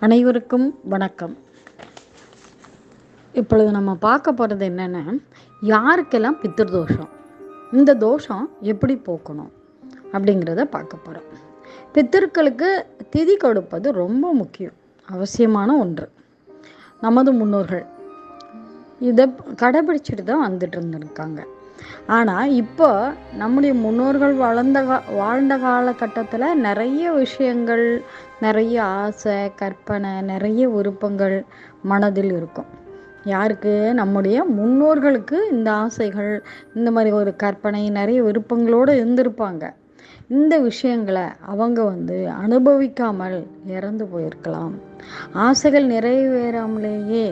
அனைவருக்கும் வணக்கம். இப்பொழுது நம்ம பார்க்க போகிறது என்னென்னா, யாருக்கெல்லாம் பித்ருதோஷம், இந்த தோஷம் எப்படி போக்கணும் அப்படிங்கிறத பார்க்க போகிறோம். பித்தர்களுக்கு திதி கொடுப்பது ரொம்ப முக்கியம், அவசியமான ஒன்று. நமது முன்னோர்கள் இதை கடைபிடிச்சிட்டு தான் வந்துட்டு இருந்திருக்காங்க. ஆனால் இப்போ நம்முடைய முன்னோர்கள் வாழ்ந்த காலகட்டத்தில் நிறைய விஷயங்கள், நிறைய ஆசை, கற்பனை, நிறைய விருப்பங்கள் மனதில் இருக்கும். யாருக்கு? நம்முடைய முன்னோர்களுக்கு இந்த ஆசைகள், இந்த மாதிரி ஒரு கற்பனை, நிறைய விருப்பங்களோடு இருந்திருப்பாங்க. இந்த விஷயங்களை அவங்க அனுபவிக்காமல் இறந்து போயிருக்கலாம். ஆசைகள் நிறைவேறாமலேயே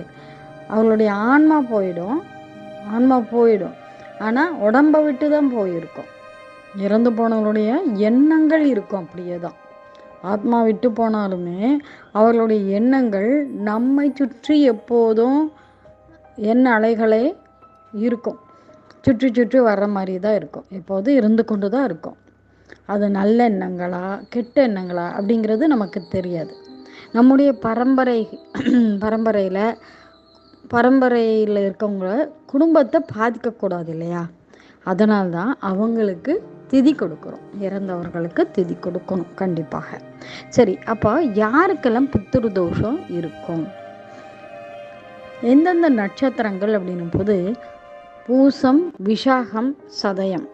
அவங்களுடைய ஆன்மா போயிடும். ஆனால் உடம்பை விட்டு தான் போயிருக்கும். இறந்து போனவங்களுடைய எண்ணங்கள் இருக்கும், அப்படியே தான். ஆத்மா விட்டு போனாலுமே அவர்களுடைய எண்ணங்கள் நம்மை சுற்றி எப்போதும் எண்ண அலைகளே இருக்கும். சுற்றி வர்ற மாதிரி தான் இருக்கும், எப்போதும் இருந்து கொண்டு தான் இருக்கும். அது நல்ல எண்ணங்களா கெட்ட எண்ணங்களா அப்படிங்கிறது நமக்கு தெரியாது. நம்முடைய பரம்பரையில் இருக்கவங்க குடும்பத்தை பாதிக்கக்கூடாது இல்லையா? அதனால்தான் அவங்களுக்கு திதி கொடுக்குறோம். இறந்தவர்களுக்கு திதி கொடுக்கணும் கண்டிப்பாக. சரி, அப்போ யாருக்கெல்லாம் பித்ரு தோஷம் இருக்கும், எந்தெந்த நட்சத்திரங்கள் அப்படின்னும் போது, பூசம், விஷாகம், சதயம்,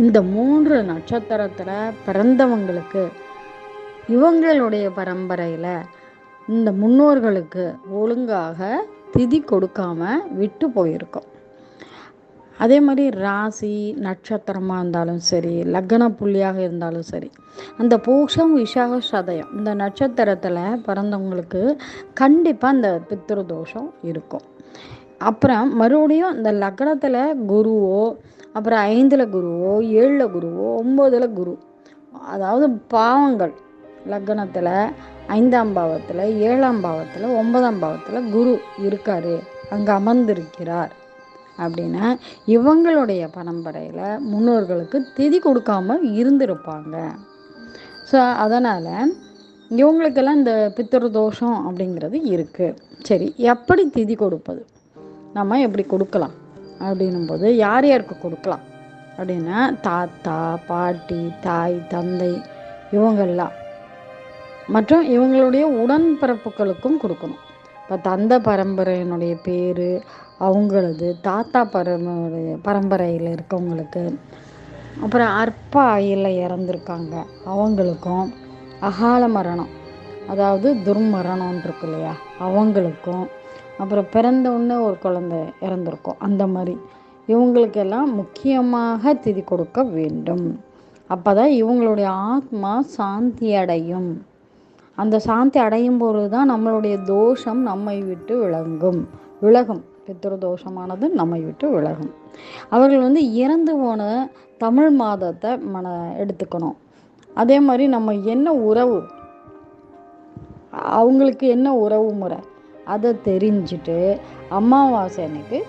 இந்த 3 நட்சத்திரத்தில் பிறந்தவங்களுக்கு இவங்களுடைய பரம்பரையில் இந்த முன்னோர்களுக்கு ஒழுங்காக திதி கொடுக்காம விட்டு போயிருக்கோம். அதே மாதிரி ராசி நட்சத்திரமாக இருந்தாலும் சரி, லக்ன புள்ளியாக இருந்தாலும் சரி, அந்த பூஷம், விஷாக, சதயம் இந்த நட்சத்திரத்தில் பிறந்தவங்களுக்கு கண்டிப்பாக அந்த பித்ரு தோஷம் இருக்கும். அப்புறம் மறுபடியும் இந்த லக்னத்தில் குருவோ, அப்புறம் 5ல் குருவோ, 7ல் குருவோ, 9ல் குரு, அதாவது பாவங்கள் லக்னத்தில் 5ஆம் பாவத்தில், 7ஆம் பாவத்தில், 9ஆம் பாவத்தில் குரு இருக்காரு, அங்கே அமர்ந்திருக்கிறார் அப்படின்னா இவங்களுடைய பரம்பரையில் முன்னோர்களுக்கு திதி கொடுக்காம இருந்திருப்பாங்க. ஸோ அதனால் இவங்களுக்கெல்லாம் இந்த பித்ரு தோஷம் அப்படிங்கிறது இருக்குது. சரி, எப்படி திதி கொடுப்பது, நம்ம எப்படி கொடுக்கலாம் அப்படின்னும் போது, யார் யாருக்கு கொடுக்கலாம் அப்படின்னா, தாத்தா, பாட்டி, தாய், தந்தை இவங்கெல்லாம் மற்றும் இவங்களுடைய உடன்பிறப்புகளுக்கும் கொடுக்கணும். இப்போ தந்தை பரம்பரையினுடைய பேர் அவங்களது, தாத்தா பரம்பரையில் இருக்கவங்களுக்கு, அப்புறம் அற்ப ஆயுளில் இறந்துருக்காங்க அவங்களுக்கும், அகால மரணம் அதாவது துர்மரணம் இருக்கு இல்லையா அவங்களுக்கும், அப்புறம் பிறந்த உடனே ஒரு குழந்தை இறந்துருக்கும், அந்த மாதிரி இவங்களுக்கெல்லாம் முக்கியமாக திதி கொடுக்க வேண்டும். அப்போ தான் இவங்களுடைய ஆத்மா சாந்தி அடையும். அந்த சாந்தி அடையும் பொழுது தான் நம்மளுடைய தோஷம் நம்மை விட்டு விலகும். பித்ரு தோஷமானது நம்மை விட்டு விலகும். அவர்கள் இறந்து போன தமிழ் மாதத்தை எடுத்துக்கணும். அதே மாதிரி நம்ம என்ன உறவு, அவங்களுக்கு என்ன உறவு முறை அதை தெரிஞ்சுட்டு அமாவாசை அன்னைக்கு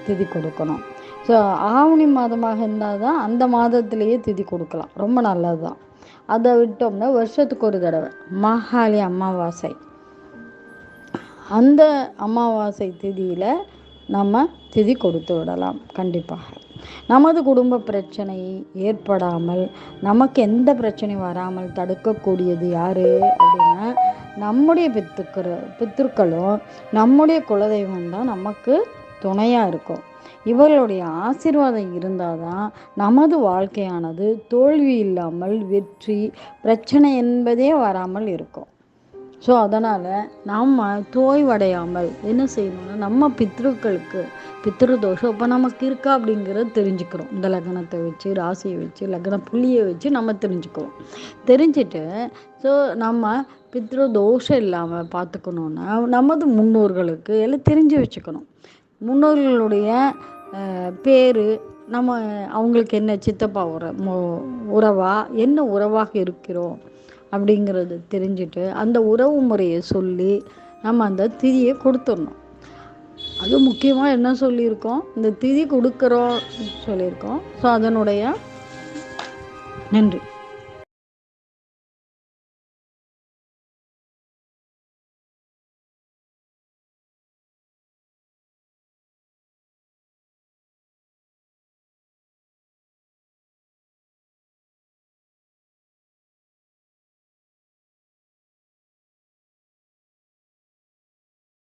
திதி கொடுக்கணும். ஸோ ஆவணி மாதமாக இருந்தால் தான் அந்த மாதத்திலேயே திதி கொடுக்கலாம், ரொம்ப நல்லது தான். அதை விட்டோம்னா வருஷத்துக்கு ஒரு தடவை மாகாளி அமாவாசை, அந்த அமாவாசை திதியில் நம்ம திதி கொடுத்து விடலாம். கண்டிப்பாக நமது குடும்ப பிரச்சனை ஏற்படாமல், நமக்கு எந்த பிரச்சனையும் வராமல் தடுக்கக்கூடியது யார் அப்படின்னா, நம்முடைய பித்ருக்களும் நம்முடைய குலதெய்வம் தான் நமக்கு துணையாக இருக்கும். இவர்களுடைய ஆசீர்வாதம் இருந்தால் தான் நமது வாழ்க்கையானது தோல்வி இல்லாமல் வெற்றி, பிரச்சனை என்பதே வராமல் இருக்கும். ஸோ அதனால் நாம் தோய்வடையாமல் என்ன செய்யணும்னா, நம்ம பித்ருக்களுக்கு பித்ரு தோஷம் இப்போ நமக்கு இருக்கா அப்படிங்கிறத தெரிஞ்சுக்கிறோம். இந்த லக்னத்தை வச்சு, ராசியை வச்சு, லக்ன புள்ளியை வச்சு நம்ம தெரிஞ்சுட்டு ஸோ நம்ம பித்ரு தோஷம் இல்லாமல் பார்த்துக்கணுன்னா நமது முன்னோர்களுக்கு எல்லாம் தெரிஞ்சு வச்சுக்கணும். முன்னோர்களுடைய பேர், நம்ம அவங்களுக்கு என்ன சித்தப்பா உறவா, என்ன உறவாக இருக்கிறோம் அப்படிங்கிறது தெரிஞ்சுட்டு அந்த உறவு முறையை சொல்லி நம்ம அந்த திதியை கொடுத்துடணும். அது முக்கியமாக என்ன சொல்லியிருக்கோம், இந்த திதி கொடுக்குறோம் சொல்லியிருக்கோம். ஸோ அதனுடைய நன்றி.